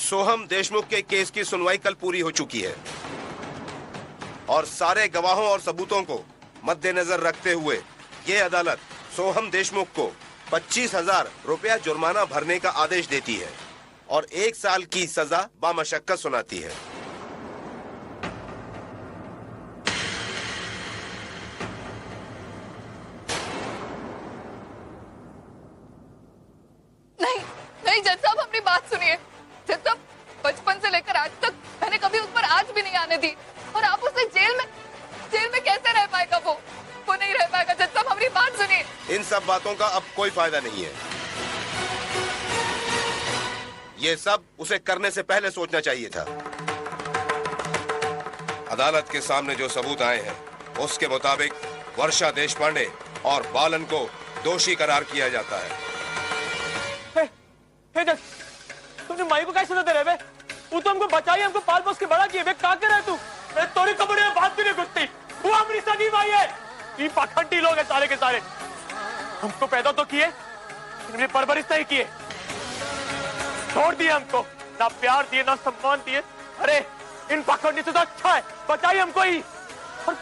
सोहम देशमुख के केस की सुनवाई कल पूरी हो चुकी है और सारे गवाहों और सबूतों को मद्देनजर रखते हुए ये अदालत सोहम देशमुख को 25,000 रुपया जुर्माना भरने का आदेश देती है और 1 साल की सजा बामशक्कत सुनाती है। नहीं नहीं जज साहब, अपनी बात सुनिए। जज साहब, बचपन से लेकर आज तक मैंने कभी उस पर आंच भी नहीं आने दी और आप उसे जेल में कैसे रह पाएगा? वो नहीं रह पाएगा। जज साहब, हमारी बात सुनिए। इन सब बातों का अब कोई फायदा नहीं है। ये सब उसे करने से पहले सोचना चाहिए था। अदालत के सामने जो सबूत आए हैं उसके मुताबिक वर्षा देशपांडे और बालन को दोषी करार किया जाता है। तुमने माई को कैसे दे रहे बे? वो तो हमको बचाई, हमको पाल पोस के बड़ा किए बे। क्या कर रहा है तू? मैं तोरी कपड़े में बात भी नहीं घुसती। वो हमारी सगी माई है। ये पाखंडी लोग हैं सारे के सारे। हमको पैदा तो किए, इन्होंने परवरिश नहीं किए, छोड़ दिए हमको, ना प्यार दिए ना सम्मान दिए। अरे इन पाखंडी से तो अच्छा है बचाई हमको ही। और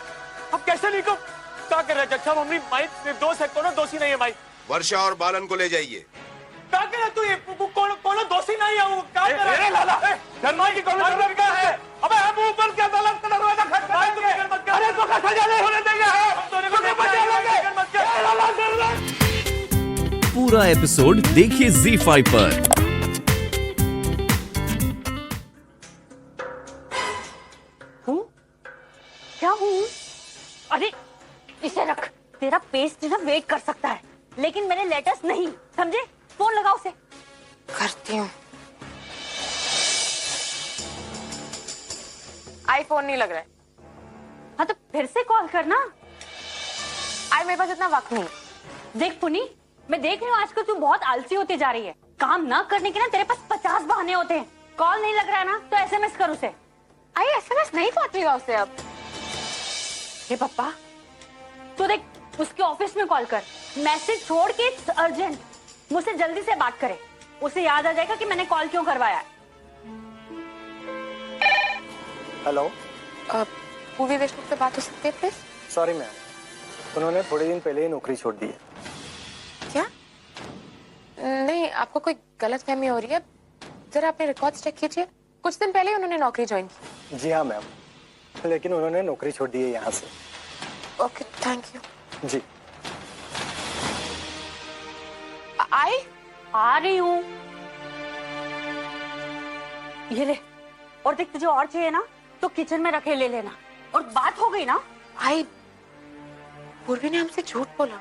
अब कैसे नहीं को क्या कर रहे जज साहब? हमारी माई निर्दोष है, कोनो दोषी नहीं है माई। वर्षा और बालन को ले जाइए। क्या कर रहा तू? ये कोनो दोषी नहीं है। वो क्या कर रहा है? लाला धर्माई की कौन लड़का है? अबे हम ऊपर के अदालत का दरवाजा खटखटाएंगे। अरे तो का सजा नहीं होने देंगे। हम तो नहीं बचा लेंगे। लाला कर। पूरा एपिसोड देखिए ZEE5 पर। क्या हूँ? अरे इसे रख, तेरा पेस्ट ना वेट कर सकता है, लेकिन मेरे लेटर्स नहीं, समझे? फोन लगाओ उसे। करती हूँ। आईफोन नहीं लग रहा है। हाँ तो फिर से कॉल करना। मेरे पास इतना वक्त नहीं। देख पुनी, मैं देख रही हूँ आजकल तू बहुत आलसी होती जा रही है। काम ना करने के ना तेरे पास 50 बहाने होते हैं। कॉल नहीं लग रहा है ना तो SMS कर उसे। SMS नहीं पहुंचेगा उसे अब। हे पापा, तू देख उसके ऑफिस में कॉल कर, मैसेज छोड़ के इट्स अर्जेंट, मुझसे जल्दी से बात करे। उसे याद आ जाएगा कि मैंने कॉल क्यों करवाया है। हेलो, पूर्वी देशमुख से बात हो सकती है प्लीज? सॉरी मैम, उन्होंने थोड़े दिन पहले ही नौकरी छोड़ दी है। क्या? नहीं, आपको कोई गलतफहमी हो रही है। जरा अपने रिकॉर्ड्स चेक कीजिए। कुछ दिन पहले उन्होंने नौकरी ज्वाइन की। जी हाँ मैम, लेकिन उन्होंने नौकरी छोड़ दी है यहाँ से। Okay, thank you. जी आ रही हूँ। ये ले, और देख तुझे और चाहिए ना तो किचन में रखे ले लेना। और बात हो गई ना? पूर्वी ने हमसे झूठ बोला।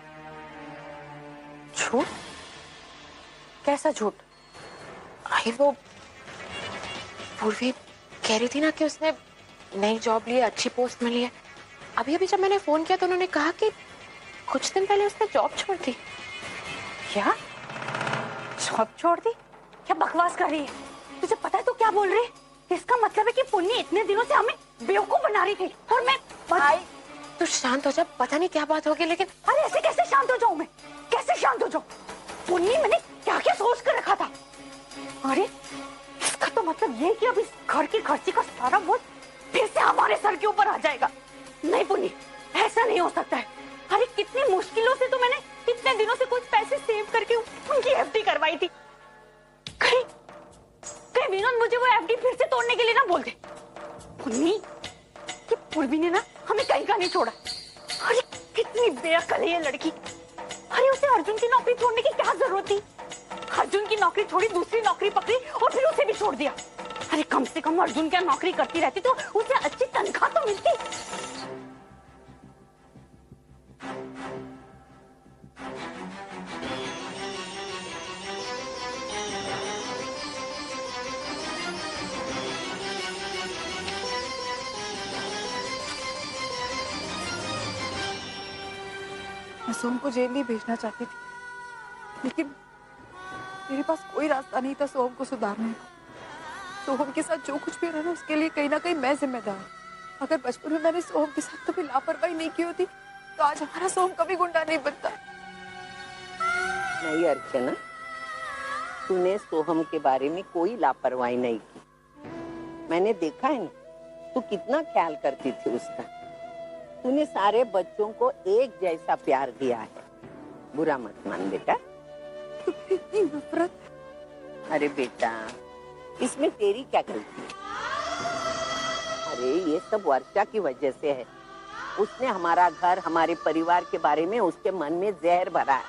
झूठ? कैसा झूठ? वो पूर्वी कह रही थी ना कि उसने नई जॉब ली है, अच्छी पोस्ट मिली है। अभी अभी जब मैंने फोन किया तो उन्होंने कहा कि कुछ दिन पहले उसने जॉब छोड़ दी। क्या? जॉब छोड़ दी? क्या बकवास कर रही है? तुझे पता है तो क्या बोल रही है? इसका मतलब है कि पुन्नी इतने दिनों से हमें बेवकूफ बना रही थी और मैं तू शांत हो जा। पता नहीं क्या बात होगी लेकिन। अरे ऐसे कैसे शांत हो जाऊं मैं? कैसे शांत हो जाऊं? पुन्नी मैंने क्या क्या सोच कर रखा था। अरे इसका तो मतलब ये कि अब इस घर की खर्ची का सारा बोझ फिर से हमारे सर के ऊपर आ जाएगा। नहीं पुन्नी, ऐसा नहीं हो सकता है। अरे कितनी मुश्किलों से तो मैंने इतने दिनों से कुछ पैसे सेव करके उनकी FD करवाई थी। कहीं विनोद मुझे वो FD फिर से तोड़ने के लिए ना बोल दे। पुन्नी, ये पूर्वी ने ना हमें कहीं का नहीं छोड़ा। अरे कितनी बेअक्ल है ये लड़की। अरे उसे अर्जुन की नौकरी छोड़ने की क्या जरूरत थी? अर्जुन की नौकरी छोड़ी, दूसरी नौकरी पकड़ी और फिर उसे भी छोड़ दिया। अरे कम से कम अर्जुन क्या नौकरी करती रहती तो उसे अच्छी तनख्वाह तो मिलती। मैं सोम को जेल नहीं भेजना चाहती थी, लेकिन मेरे पास कोई रास्ता नहीं था सोम को सुधारने का। सोहम के साथ जो कुछ भी रहा ना उसके लिए कहीं ना कहीं मैं जिम्मेदार हूँ। अगर बचपन में मैंने सोहम के साथ कभी लापरवाही नहीं की होती तो आज हमारा सोहम कभी गुंडा नहीं बनता। नहीं अर्चना, तूने सोहम के बारे में कोई लापरवाही नहीं की। मैंने देखा है ना, तू कितना ख्याल करती थी उसका। तूने सारे बच्चों को एक जैसा प्यार दिया है, बुरा मत मान बेटा। तो फिर इतनी नफरत? अरे बेटा, इसमें तेरी क्या गलती है? अरे ये सब वर्षा की वजह से है। उसने हमारा घर, हमारे परिवार के बारे में उसके मन में जहर भरा है।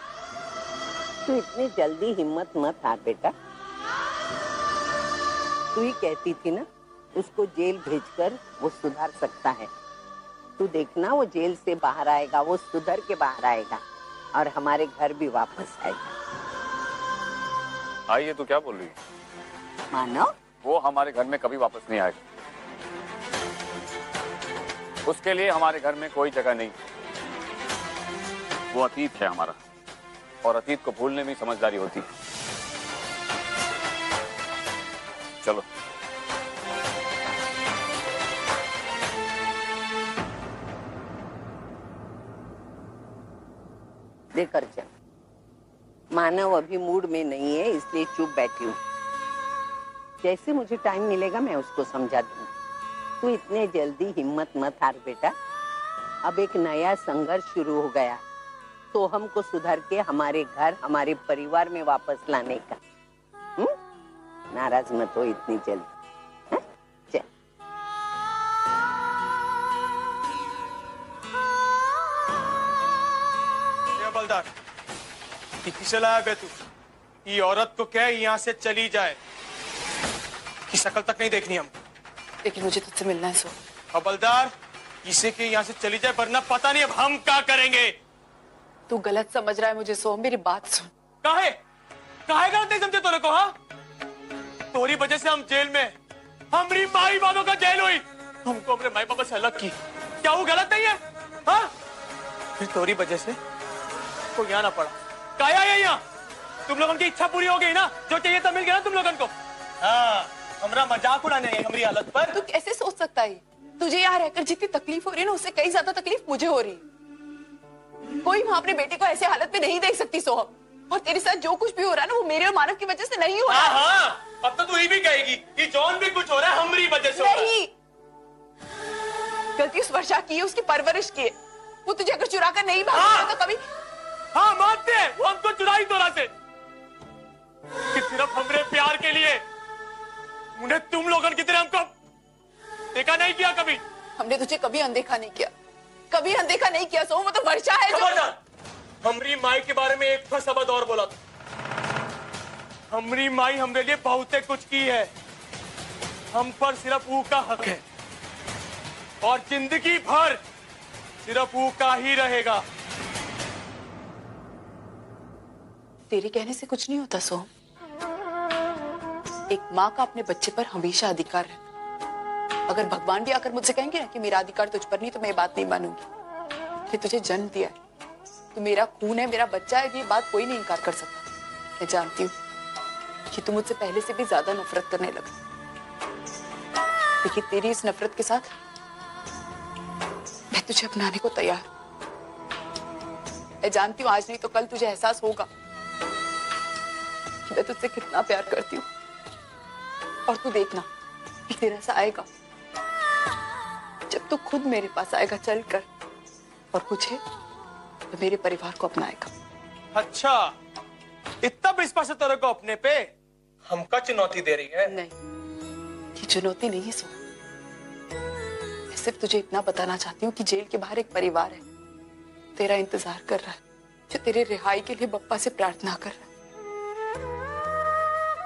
तू इतनी जल्दी हिम्मत मत हार बेटा। तू ही कहती थी ना, उसको जेल भेजकर वो सुधर सकता है। तू देखना, वो जेल से बाहर आएगा, वो सुधर के बाहर आएगा और हमारे घर भी वापस आएगा। आई ये तू क्या बोल रही है? मानो वो हमारे घर में कभी वापस नहीं आएगा। उसके लिए हमारे घर में कोई जगह नहीं। वो अतीत है हमारा, और अतीत को भूलने में समझदारी होती है। चलो। देकर चल। मानव अभी मूड में नहीं है, इसलिए चुप बैठी हूँ। जैसे मुझे टाइम मिलेगा मैं उसको समझा दूंगी। तू इतने जल्दी हिम्मत मत हार बेटा। अब एक नया संघर्ष शुरू हो गया, तो हमको सुधर के हमारे घर, हमारे परिवार में वापस लाने का। नाराज मत हो इतनी जल्दी। चल। बलदार, किसे लाया बे तू? ये औरत को क्या यहाँ से चली जाए, की शक्ल तक नहीं देखनी हम। लेकिन मुझे तुझसे मिलना है। सो हवलदार, इसे के यहाँ से चली जाए, वरना पता नहीं अब हम क्या करेंगे। तू गलत समझ रहा है मुझे। सो मेरी बात सुन। काहे गलत नहीं समझे तोरे को? हाँ, तोरी वजह से हम जेल में, हमारी माई बाबा का जेल हुई, हमको अपने माई बाबा से अलग की। क्या वो गलत नहीं है? हाँ, फिर तोरी वजह से को यहाँ ना पड़ा। काया है यहाँ? तुम लोगों की इच्छा पूरी हो गई ना, जो चाहिए तो मिल गया ना तुम लोगों को। हाँ, हमारा मजाक उड़ाने है हमारी हालत पर। तू कैसे सोच सकता है? तुझे यहाँ रहकर जितनी तकलीफ हो रही है ना, उससे कई ज्यादा तकलीफ मुझे हो रही है। कोई माँ अपने बेटे को ऐसे हालत में नहीं देख सकती सोहम। और तेरे साथ जो कुछ भी हो रहा है ना, वो मेरे और मानव की वजह से नहीं हो रहा। हाँ, अब तो तू ही भी कहेगी कि जॉन भी कुछ हो रहा है हमारी वजह से। नहीं, गलती उस वर्षा की है, उसकी परवरिश की है। वो तुझे अगर चुरा कर नहीं भागा तो कभी। हाँ, मानते हैं, वो हमको चुराई तोरा से कि सिर्फ हमरे प्यार के लिए। उन्हें तुम लोगों की तरह हमको देखा नहीं किया कभी। हमने तुझे कभी अनदेखा नहीं किया, कभी अनदेखा नहीं किया। सो वो तो वर्षा है जो। हमरी माई के बारे में एक शब्द और बोला था। हमरी माई हमरे लिए बहुत कुछ की है, हम पर सिर्फ वो का हक है और जिंदगी भर सिर्फ वो का ही रहेगा। तेरे कहने से कुछ नहीं होता सोहम। एक माँ का अपने बच्चे पर हमेशा अधिकार है। अगर भगवान भी आकर मुझसे कहेंगे ना कि मेरा अधिकार तुझ पर नहीं, तो मैं ये बात नहीं मानूंगी। मैंने तुझे जन्म दिया है, तू मेरा खून है, मेरा बच्चा है, ये बात कोई नहीं इनकार कर सकता। मैं जानती हूँ कि तू मुझसे पहले से भी ज्यादा नफरत करने लगा, लेकिन तेरी इस नफरत के साथ मैं तुझे अपनाने को तैयार। मैं जानती हूँ आज नहीं तो कल तुझे एहसास होगा कि मैं तुझसे कितना प्यार करती हूँ। और तू देखना, एक दिन ऐसा आएगा जब तू खुद मेरे पास आएगा चलकर और पूछे तो मेरे परिवार को अपनाएगा। अच्छा, इतना विश्वास है तेरे को अपने पे? हमका चुनौती दे रही है? नहीं, ये चुनौती नहीं है सो। मैं सिर्फ तुझे इतना बताना चाहती हूँ कि जेल के बाहर एक परिवार है, तेरा इंतजार कर रहा है, जो तेरे रिहाई के लिए बप्पा से प्रार्थना कर रहा है।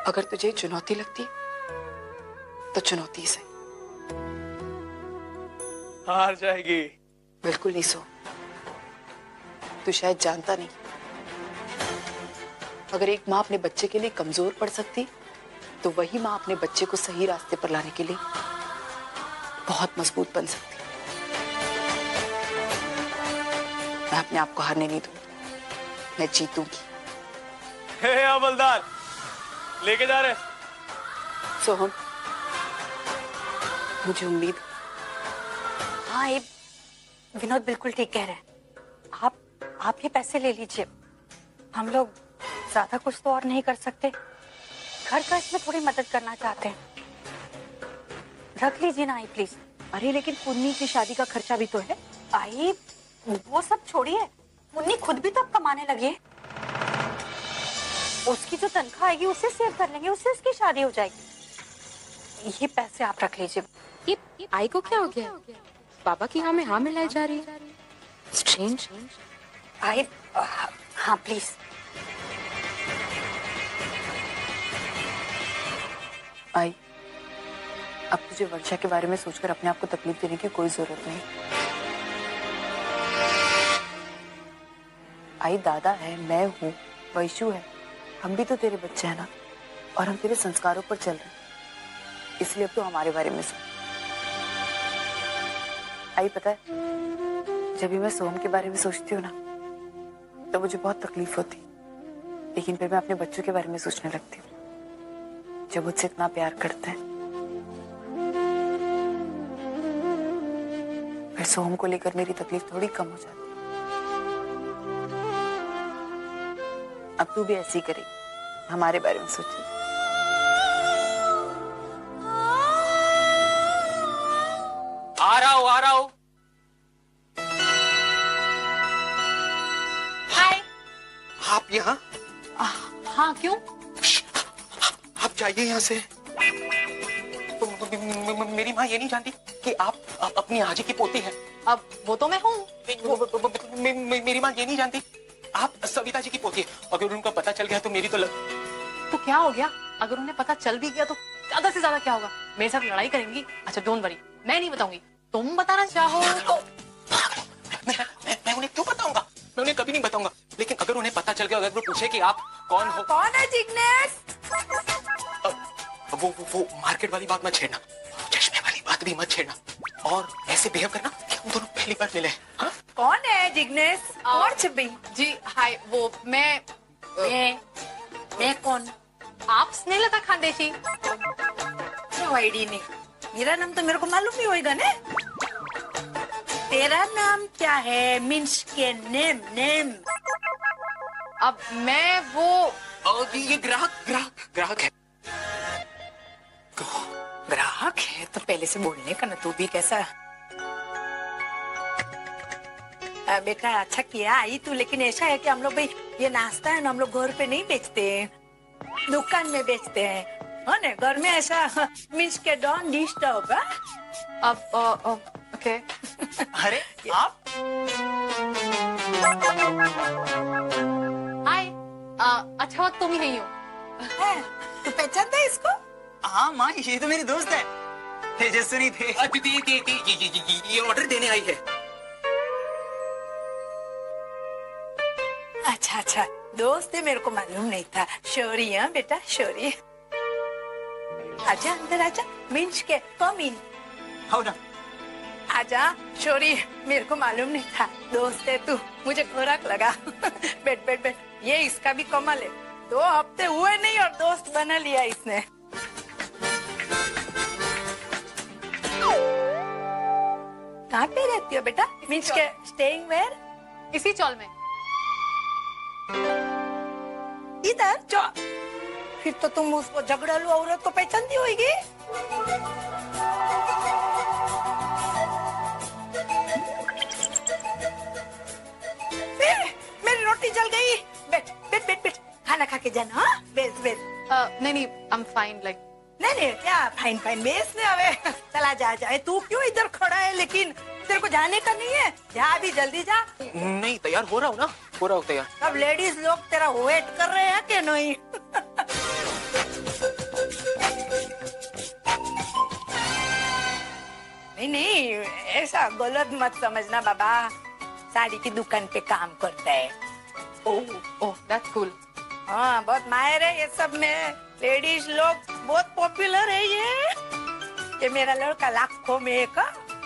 अगर तुझे चुनौती लगती है तो चुनौती से हार जाएगी। बिल्कुल नहीं सो। तू शायद जानता नहीं, अगर एक माँ अपने बच्चे के लिए कमजोर पड़ सकती, तो वही माँ अपने बच्चे को सही रास्ते पर लाने के लिए बहुत मजबूत बन सकती। मैं अपने आप को हारने नहीं दूंगी, मैं जीतूंगी। हे हवलदार, लेके जा रहे? सोहम, मुझे उम्मीद। हाँ, ये विनोद बिल्कुल ठीक कह रहे हैं। आप ये पैसे ले लीजिए। हम लोग ज्यादा कुछ तो और नहीं कर सकते। घर का इसमें थोड़ी मदद करना चाहते हैं। रख लीजिए ना आई प्लीज। अरे लेकिन पुन्नी की शादी का खर्चा भी तो है। आई वो सब छोड़िए, मुन्नी खुद भी तो अब कमाने लगी है। उसकी जो तनख्वाह आएगी उससे सेव कर लेंगे, उससे उसकी शादी हो जाएगी। ये पैसे आप रख लीजिए। ये आई को क्या हो गया? पापा की हाँ में हाँ मिलाई जा रही है। स्ट्रेंज। आई हाँ प्लीज। आई, अब तुझे वर्षा के बारे में सोचकर अपने आप को तकलीफ देने की कोई जरूरत नहीं। आई दादा है, मैं हूँ, वैशु है, हम भी तो तेरे बच्चे हैं ना, और हम तेरे संस्कारों पर चल रहे हैं, इसलिए अब तो हमारे बारे में सोच। आई पता है, जब भी मैं सोहम के बारे में सोचती हूँ ना, तो मुझे बहुत तकलीफ होती, लेकिन फिर मैं अपने बच्चों के बारे में सोचने लगती हूँ, जो मुझसे इतना प्यार करते हैं। फिर सोहम को लेकर मेरी तकलीफ थोड़ी कम हो जाती। अब तू भी ऐसी करेगी, हमारे बारे में सोची। आ रहा हूँ। हाय। आप यहाँ? हाँ क्यों? आप जाइए यहाँ से। मेरी माँ ये नहीं जानती कि आप अपनी आजी की पोती हैं। अब वो तो मैं हूँ। मेरी माँ ये नहीं जानती आप सविता जी की पोती है। अगर उनको पता चल गया तो मेरी तो तो क्या हो गया? अगर उन्हें पता चल भी गया तो ज्यादा से ज्यादा क्या होगा? मेरे साथ लड़ाई करेंगी? अच्छा डोंट वरी, मैं नहीं बताऊंगी, तुम बताना चाहो तो। मैं उन्हें क्यों बताऊंगा? मैं उन्हें कभी नहीं बताऊंगा। लेकिन अगर उन्हें पता चल गया, अगर वो पूछे कि आप कौन हो। कौन है जिग्नेश? वो मार्केट वाली बात मत छेड़ना, चश्मे वाली बात भी मत छेड़ना, और ऐसे बिहेव करना कि हम दोनों पहली बार मिले। हाँ? कौन है जिग्नेश? और छबी जी हाय, वो मैं कौन? आप स्नेहलता खानदेशी। नो आईडी नहीं, मेरा नाम तो मेरे को मालूम ही होएगा ना। तेरा नाम क्या है? मीन्स के नेम। अब मैं वो ये ग्राहक है। ग्राहक है तो पहले से बोलने का ना, तू भी कैसा। बेटा अच्छा किया आई तू, लेकिन ऐसा है कि हम लोग भाई ये नाश्ता है ना, हम लोग घर पे नहीं बेचते हैं, दुकान में बेचते हैं, है ना? घर में ऐसा मीन्स के डोंट डिस्टर्ब। अब ओके। अरे आप हाय, अच्छा तुम ही नहीं हो? तू पहचानता है इसको? हाँ माँ, ये तो मेरी दोस्त है, तेजस्विनी थे। ये ऑर्डर देने आई है। अच्छा दोस्त है, मेरे को मालूम नहीं था। शौरी है बेटा, शौरी। आजा अंदर आजा, मीन्स के कम इन। हो ना? आजा शौरी, मेरे को मालूम नहीं था दोस्त है तू, मुझे खुराक लगा। बैठ। ये इसका भी कमाल है, 2 हफ्ते हुए नहीं और दोस्त बना लिया इसने। कहाँ पे रहती हो बेटा? मीन्स के स्टेइंग वेयर? इसी चौल में। इधर जो। फिर तो तुम उसको झगड़ालू औरत को पहचानती होगी। मेरी रोटी जल गई। बैठ, खाना खा के जाना। हाँ बेस। नहीं आई एम फाइन। लाइक नहीं क्या फाइन बेस ने हवे। चला जा। तू क्यों इधर खड़ा है? लेकिन तेरे को जाने का नहीं है? जा अभी, जल्दी जा। नहीं, तैयार हो रहा हूँ ना, हो रहा हूँ तैयार। अब लेडीज लोग तेरा वेट कर रहे हैं कि नहीं? नहीं ऐसा गलत मत समझना बाबा, साड़ी की दुकान पे काम करता है। Oh that's cool. हाँ बहुत माहिर है ये सब में, लेडीज लोग बहुत पॉपुलर है ये मेरा लड़का लाखों में एक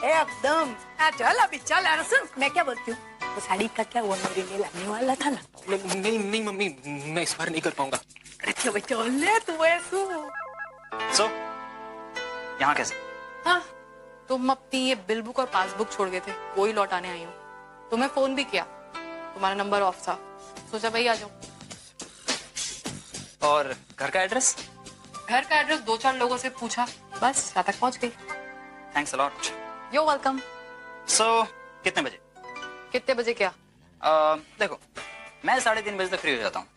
एकदम। चल अभी चल। अरे सुन, मैं क्या बोलती हूँ, वो साड़ी का क्या वो मेरे लिए लाने वाला था ना? नहीं मम्मी, मैं इस बार नहीं कर पाऊंगा। अरे चल ले तू ऐसू। सो यहाँ कैसे? हाँ, तुम अपनी ये बिल बुक और पासबुक छोड़ गए थे, वही लौटाने आई हूँ। तुम्हें फोन भी किया, तुम्हारा नंबर ऑफ था, सोचा भाई आ जाओ। और घर का एड्रेस? घर का एड्रेस 2-4 लोगों से पूछा, बस यहाँ तक पहुँच गई। Thanks a lot. You're welcome. सो कितने बजे? कितने बजे क्या? देखो मैं 3:30 बजे तक फ्री हो जाता हूँ।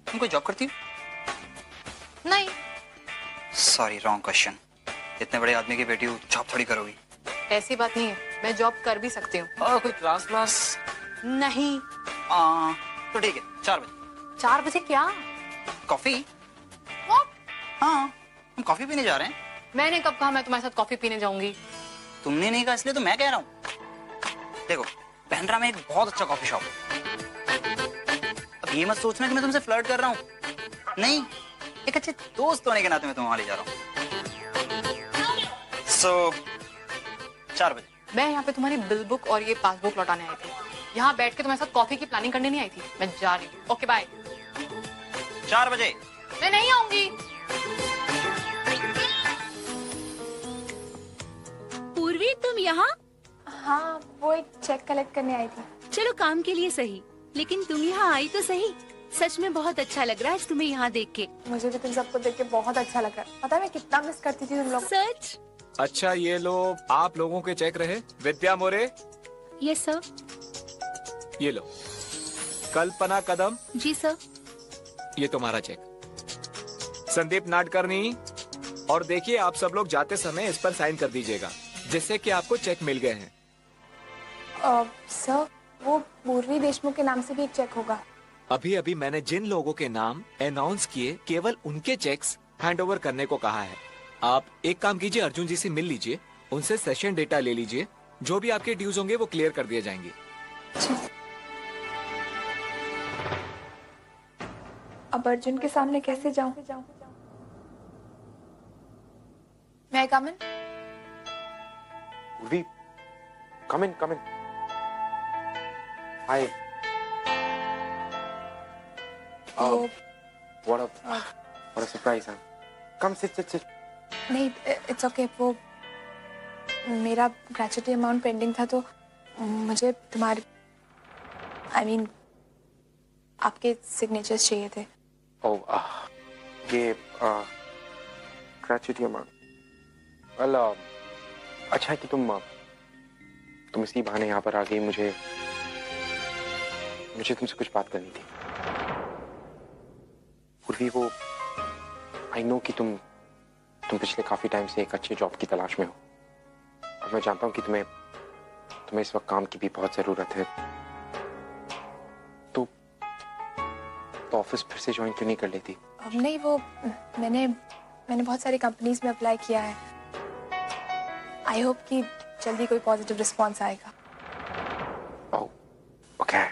तुम कोई जॉब करती हो? नहीं। Sorry wrong question. इतने बड़े आदमी की बेटी हो, जॉब थोड़ी करोगी। ऐसी बात नहीं है, मैं जॉब कर भी सकती हूँ। कोई क्लास नहीं। तो ठीक है 4 बजे। 4 बजे क्या? कॉफी? हाँ हम कॉफी पीने जा रहे हैं। मैंने कब कहा मैं तुम्हारे साथ कॉफी पीने जाऊंगी? तुमने नहीं कहा इसलिए तो मैं कह रहा हूँ। देखो बैंड्रा में एक बहुत अच्छा कॉफी शॉप है। अब ये मत सोचना कि मैं तुमसे फ्लर्ट कर रहा हूँ, नहीं, एक अच्छे दोस्त होने के नाते मैं तुम्हें वहां ले जा रहा हूँ। सो 4 बजे। मैं यहाँ पे तुम्हारी बिल बुक और ये पासबुक लौटाने आई थी। यहाँ बैठ के तुम्हारे साथ कॉफी की प्लानिंग करने नहीं आई थी। मैं जा रही हूँ। Okay bye. 4 बजे। मैं नहीं आऊंगी। पूर्वी तुम यहाँ? हाँ, वो एक चेक कलेक्ट करने आई थी। चलो काम के लिए सही, लेकिन तुम यहाँ आई तो सही। सच में बहुत अच्छा लग रहा है आज तुम्हें यहाँ देख के। मुझे भी तुम सबको देख के बहुत अच्छा लगा। पता है मैं कितना मिस करती थी तुम लोग। सच? अच्छा ये लो आप लोगों के चेक रहे। विद्या मोरे। Yes sir. ये लो। कल्पना कदम। जी सर। ये तुम्हारा चेक। संदीप नाडकर्णी। और देखिए आप सब लोग जाते समय इस पर साइन कर दीजिएगा, जिससे कि आपको चेक मिल गए हैं। सर वो पूर्वी देशमुख के नाम से भी एक चेक होगा। अभी अभी मैंने जिन लोगों के नाम अनाउंस किए केवल उनके चेक्स हैंड ओवर करने को कहा है। आप एक काम कीजिए, अर्जुन जी से मिल लीजिए, उनसे सेशन डेटा ले लीजिए, जो भी आपके ड्यूज होंगे वो क्लियर कर दिए जाएंगे। अब अर्जुन के सामने कैसे जाऊं? मैं कम इन? Urvi, come in. Hi. What a surprise, huh? Come sit. नहीं, इट्स ओके। वो मेरा ग्रेचुटी अमाउंट पेंडिंग था तो मुझे तुम्हारे आपके सिग्नेचर्स चाहिए थे। ये ग्रेचुटी अमाउंट। वेल अच्छा है कि तुम इसी बहाने यहाँ पर आ गई। मुझे तुमसे कुछ बात करनी थी। पूर्वी वो आई नो कि तुम पिछले काफी टाइम से एक अच्छे जॉब की तलाश में हो, और मैं जानता हूँ कि तुम्हें इस वक्त काम की भी बहुत जरूरत है। तो ऑफिस फिर से ज्वाइन क्यों नहीं कर लेती? नहीं, वो मैंने बहुत सारी कंपनीज में अप्लाई किया है। आई होप कि जल्दी कोई पॉजिटिव रिस्पॉन्स आएगा। ओके।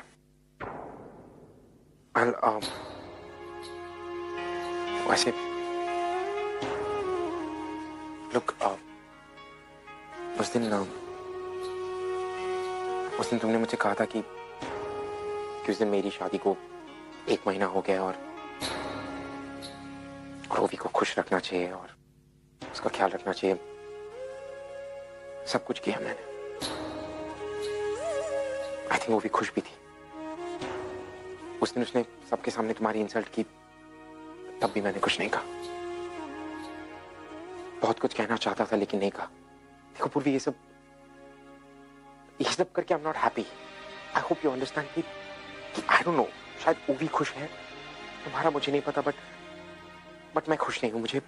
वैसे लुक, उस दिन तुमने मुझे कहा था कि उस दिन मेरी शादी को 1 महीना हो गया और रोवी को खुश रखना चाहिए और उसका ख्याल रखना चाहिए। सब कुछ किया मैंने। आई थिंक वो भी खुश भी थी। उस दिन उसने सबके सामने तुम्हारी इंसल्ट की, तब भी मैंने कुछ नहीं कहा। बहुत कुछ कहना चाहता था लेकिन नहीं कहा। देखो पूर्वी, ये सब करके I am not happy. I hope you understand कि आई डोंट नो, शायद वो भी खुश है, तुम्हारा मुझे नहीं पता, बट मैं खुश नहीं हूं। मुझे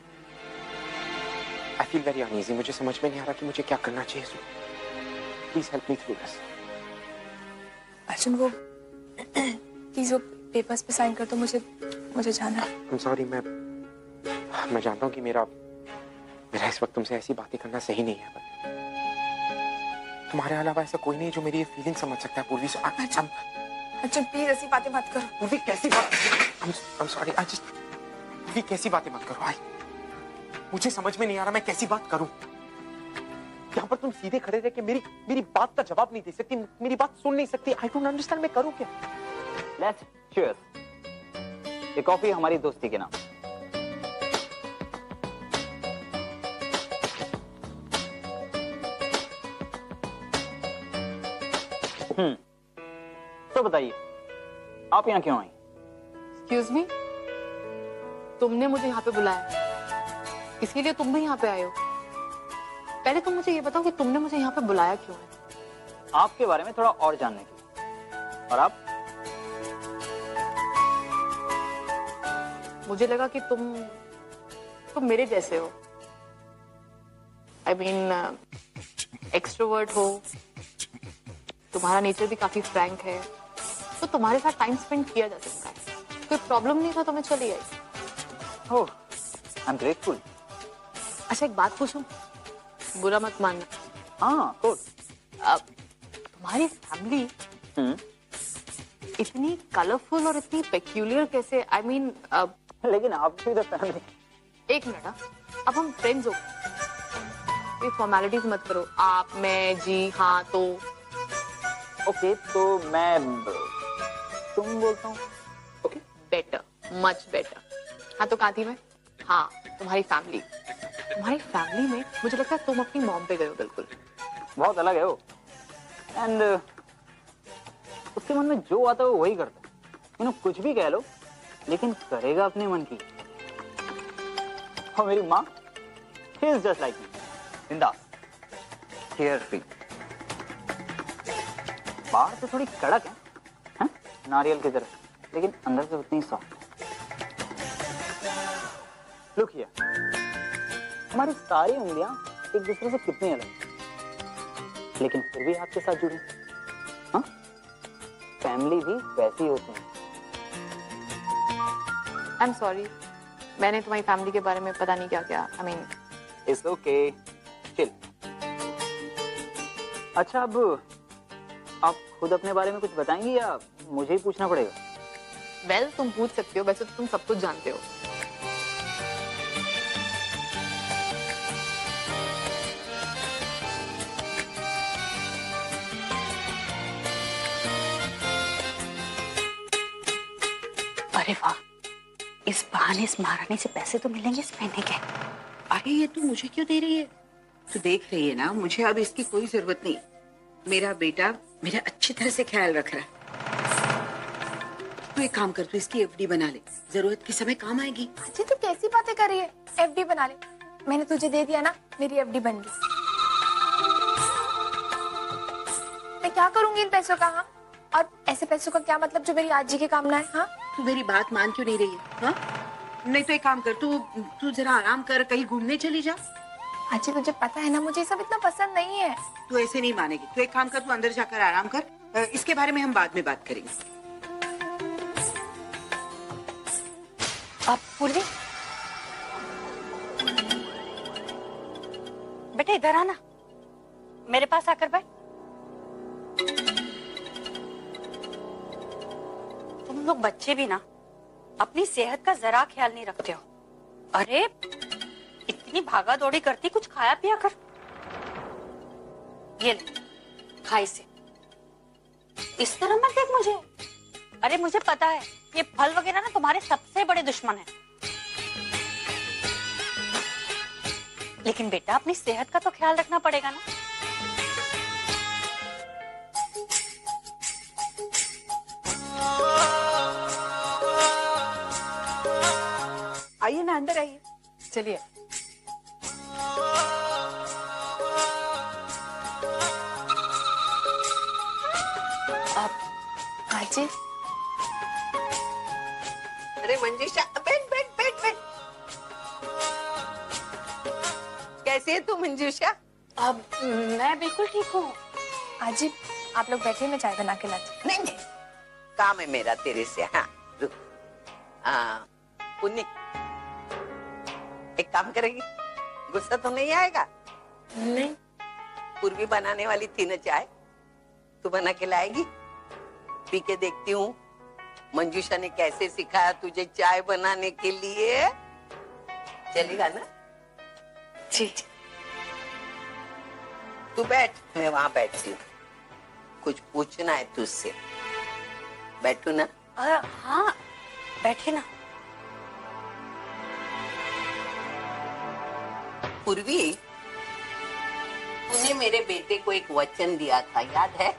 आई फील वेरी अनईजी। मुझे समझ में नहीं आ रहा कि मुझे क्या करना चाहिए। Please help me through this. Arjun, वो प्लीज वो पेपर्स पे साइन कर दो। मुझे जाना है। I'm sorry, मैं जानता हूँ कि मेरा इस वक्त तुमसे ऐसी बातें करना सही नहीं है, पर तुम्हारे अलावा ऐसा कोई नहीं जो मेरी ये फीलिंग समझ सकता है पूर्वी। अर्जुन प्लीज ऐसी बातें मत करो। पूर्वी कैसी बात? I'm sorry, पूर्वी कैसी बातें मत करो। मुझे समझ में नहीं आ रहा मैं कैसी बात करूं। यहाँ पर तुम सीधे खड़े रह के मेरी बात का जवाब नहीं दे सकती, मेरी बात सुन नहीं सकती। आई डोंट अंडरस्टैंड, मैं करूं क्या? Let's cheers. ये कॉफी हमारी दोस्ती के नाम। तो बताइए आप यहाँ क्यों आई? एक्सक्यूज मी, तुमने मुझे यहाँ पे बुलाया, इसीलिए तुम भी यहाँ पे आए हो? पहले तुम मुझे ये बताओ कि तुमने मुझे यहाँ पे बुलाया क्यों है? आपके बारे में थोड़ा और जानने के लिए। और आप? मुझे लगा कि तुम मेरे जैसे हो। I mean, एक्सट्रोवर्ट हो, तुम्हारा नेचर भी काफी फ्रैंक है, तो तुम्हारे साथ टाइम स्पेंड किया जा सकता है। कोई प्रॉब्लम नहीं था तो मैं चली आई। ओह, आई एम ग्रेटफुल। अच्छा एक बात पूछूं, बुरा मत मानना। हाँ, गुड। अब तुम्हारी फैमिली इतनी कलरफुल और इतनी पेक्यूलियर कैसे? आई मीन, लेकिन आपकी तो फैमिली। एक मिनट, अब हम फ्रेंड्स हो, ये फॉर्मेलिटीज मत करो। आप, मैं, जी, हाँ, तो। ओके, तो मैं तुम बोलता हूँ। Okay, better, much better. हाँ तो कहाँ थी मैं? हाँ, तुम्हारी फैमिली में मुझे लगता है तुम अपनी मॉम पे गए हो। बिल्कुल बहुत अलग है वो। एंड उसके मन में जो आता है वो वही करता है। कुछ भी कह लो, लेकिन करेगा अपने मन की। और मेरी माँ इज जस्ट लाइक मी, बिंदास, केयरफ्री। बाहर से थोड़ी कड़क है, नारियल की तरह, लेकिन अंदर से उतनी सॉफ्ट। लुक हियर, हमारी सारी उंगलियां एक दूसरे से कितनी अलग, लेकिन फिर भी आपके साथ जुड़ी। हाँ, फैमिली भी वैसी होती है। आई एम सॉरी, मैंने तुम्हारी फैमिली के बारे में पता नहीं क्या क्या। I mean, it's okay, chill. अच्छा, अब आप खुद अपने बारे में कुछ बताएंगी या मुझे ही पूछना पड़ेगा? वेल, तुम पूछ सकते हो, वैसे तो तुम सब कुछ जानते हो। अरे वाह, इस बहाने इस महारानी से पैसे तो मिलेंगे इस महीने के। अरे ये तू मुझे क्यों दे रही है? तू देख रही है ना, मुझे अब इसकी कोई जरूरत नहीं। मेरा बेटा मेरा अच्छी तरह से ख्याल रख रहा है। तू एक काम कर, तू इसकी एफडी बना ले, जरूरत के समय काम आएगी। जी तू कैसी बातें कर रही है? एफडी बना ले? मैंने तुझे दे दिया ना, मेरी एफडी बन गई। मैं क्या करूंगी इन पैसों का? हाँ, और ऐसे पैसों का क्या मतलब जो मेरी आजी के काम ना है? हाँ, तू मेरी बात मान क्यों नहीं रही है? हाँ, नहीं तो एक काम कर, तू जरा आराम कर, कहीं घूमने चली जा। आजी तुझे पता है ना, मुझे ये सब इतना पसंद नहीं है। तू ऐसे नहीं मानेगी। तू एक काम कर, तू अंदर जाकर आराम कर, इसके बारे में हम बाद में बात करेंगे। अब पूर्वी, बेटा इधर आना, मेरे पास आकर बैठ। तुम लोग बच्चे भी ना अपनी सेहत का जरा ख्याल नहीं रखते हो। अरे इतनी भागा दौड़ी करती, कुछ खाया पिया कर। ये ले, खा इसे। इस तरह मत देख मुझे। अरे मुझे पता है ये फल वगैरह ना तुम्हारे सबसे बड़े दुश्मन है, लेकिन बेटा अपनी सेहत का तो ख्याल रखना पड़ेगा ना। आइए ना, अंदर आइए। चलिए। आजी, अरे मंजूषा, बैठ बैठ बैठ बैठ। कैसी है तू मंजूषा? अब मैं बिल्कुल ठीक हूँ। आजी आप लोग बैठे, मैं चाय बना के लाती। नहीं नहीं, काम है मेरा तेरे से। हाँ रुक। पुन्नी, एक काम करेगी? गुस्सा तो नहीं आएगा? नहीं। पूर्वी बनाने वाली थी ना चाय, तू बना के लाएगी? पी के देखती हूँ मंजूषा ने कैसे सिखाया तुझे चाय बनाने के लिए। चलेगा ना? जी। तू बैठ, मैं वहां बैठती हूँ। कुछ पूछना है तुझसे, बैठू ना? हाँ बैठे ना। पूर्वी, तूने मेरे बेटे को एक वचन दिया था, याद है?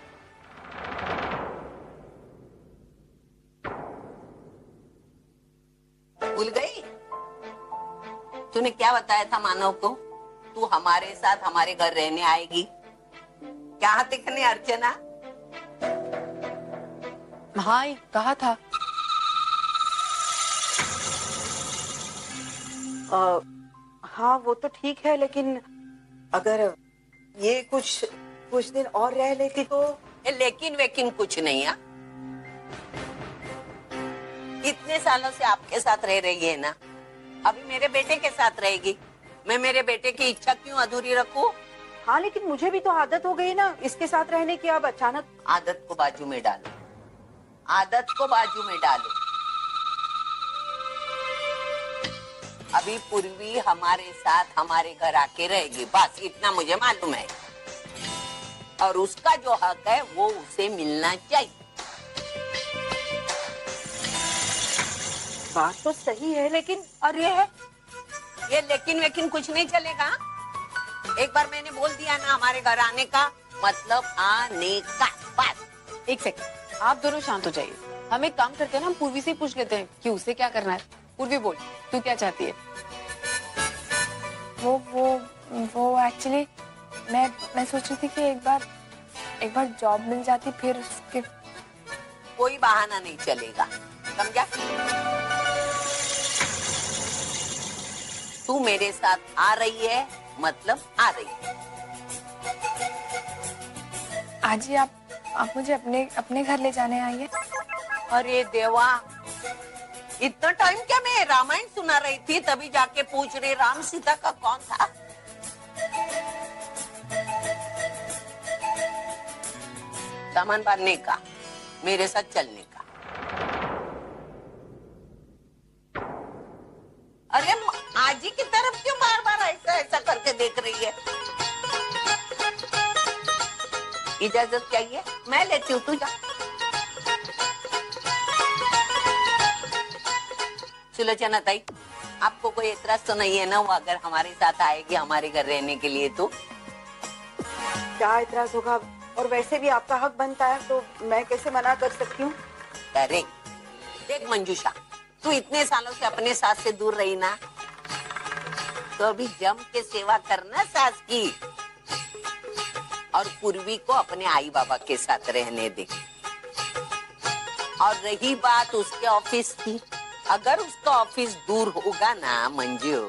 भूल गई? तूने क्या बताया था मानव को? तू हमारे साथ हमारे घर रहने आएगी? क्या दिखने अर्चना? हाँ कहा था। हाँ वो तो ठीक है, लेकिन अगर ये कुछ दिन और रह लेती तो। लेकिन कुछ नहीं है। इतने सालों से आपके साथ रह रही है ना, अभी मेरे बेटे के साथ रहेगी। मैं मेरे बेटे की इच्छा क्यों अधूरी रखूं? हाँ लेकिन मुझे भी तो आदत हो गई ना इसके साथ रहने की। अब अचानक आदत को बाजू में डालो, आदत को बाजू में डालो। अभी पूर्वी हमारे साथ हमारे घर आके रहेगी, बस इतना मुझे मालूम है। और उसका जो हक है वो उसे मिलना चाहिए। बात तो सही है, लेकिन अरे ये लेकिन कुछ नहीं चलेगा। एक बार मैंने बोल दिया ना हमारे घर आने का मतलब आने का। बस एक सेकंड, आप दोनों शांत हो जाइए। हम एक काम करते हैं ना, हम पूर्वी से ही पूछ लेते हैं कि उसे क्या करना है। पूर्वी बोल, तू क्या चाहती है? वो एक्चुअली मैं सोच रही थी कि एक बार जॉब मिल जाती, फिर उसके। कोई बहाना नहीं चलेगा, समझा? तू मेरे साथ आ रही है मतलब आ रही है। आजी आप मुझे अपने घर ले जाने आइए। अरे देवा, इतना टाइम क्या? मैं रामायण सुना रही थी तभी जाके पूछ रही राम सीता का कौन था। सामान बांधने का, मेरे साथ चलने का। अरे आजी की तरफ क्यों बार बार ऐसा करके देख रही है? इजाजत चाहिए? मैं लेती हूँ, तू जा। सुलोचना ताई, आपको कोई एतराज तो नहीं है ना वो अगर हमारे साथ आएगी हमारे घर रहने के लिए? तो क्या एतराज होगा? और वैसे भी आपका हक बनता है, तो मैं कैसे मना कर सकती हूँ? अरे देख मंजूषा, तू इतने सालों से अपने सास से दूर रही ना, तो अभी जम के सेवा करना सास की। और पूर्वी को अपने आई बाबा के साथ रहने दे। और रही बात उसके ऑफिस की, अगर उसका ऑफिस दूर होगा ना मंजू,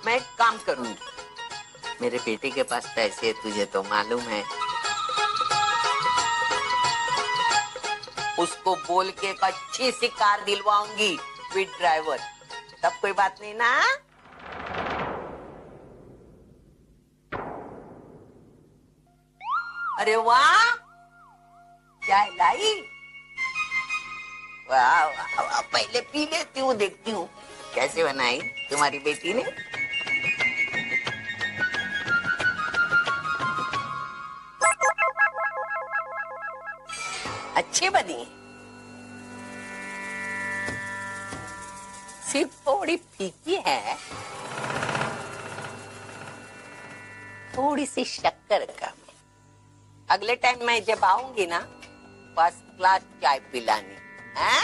मैं एक काम करूंगी। मेरे बेटे के पास पैसे तुझे तो मालूम है, उसको बोल के एक अच्छी सी कार दिलवाऊंगी विद ड्राइवर। तब कोई बात नहीं ना? अरे वाह, क्या लाई? वाह वाह वाह, पहले पी लेती हूँ, देखती हूँ कैसे बनाई तुम्हारी बेटी ने। अच्छी बनी, सिर्फ थोड़ी फीकी है, थोड़ी सी शक्कर कम है। अगले टाइम मैं जब आऊंगी ना, फर्स्ट क्लास चाय पिलानी है।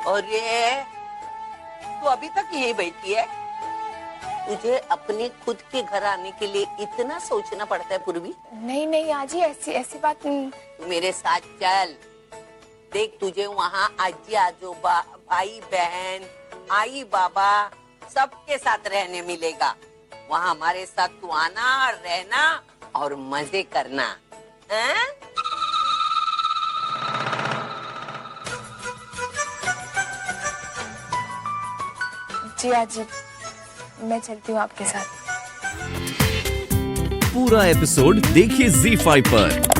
और ये तू अभी तक यही बैठी है? तुझे अपने खुद के घर आने के लिए इतना सोचना पड़ता है पूर्वी? नहीं आजी, ऐसी बात नहीं। तू मेरे साथ चल, देख तुझे वहाँ आजी आजोबा, भाई बहन, आई बाबा सबके साथ रहने मिलेगा। वहाँ हमारे साथ तू आना और रहना और मजे करना है? जी आजी, मैं चलती हूँ आपके साथ। पूरा एपिसोड देखिए ZEE5 पर।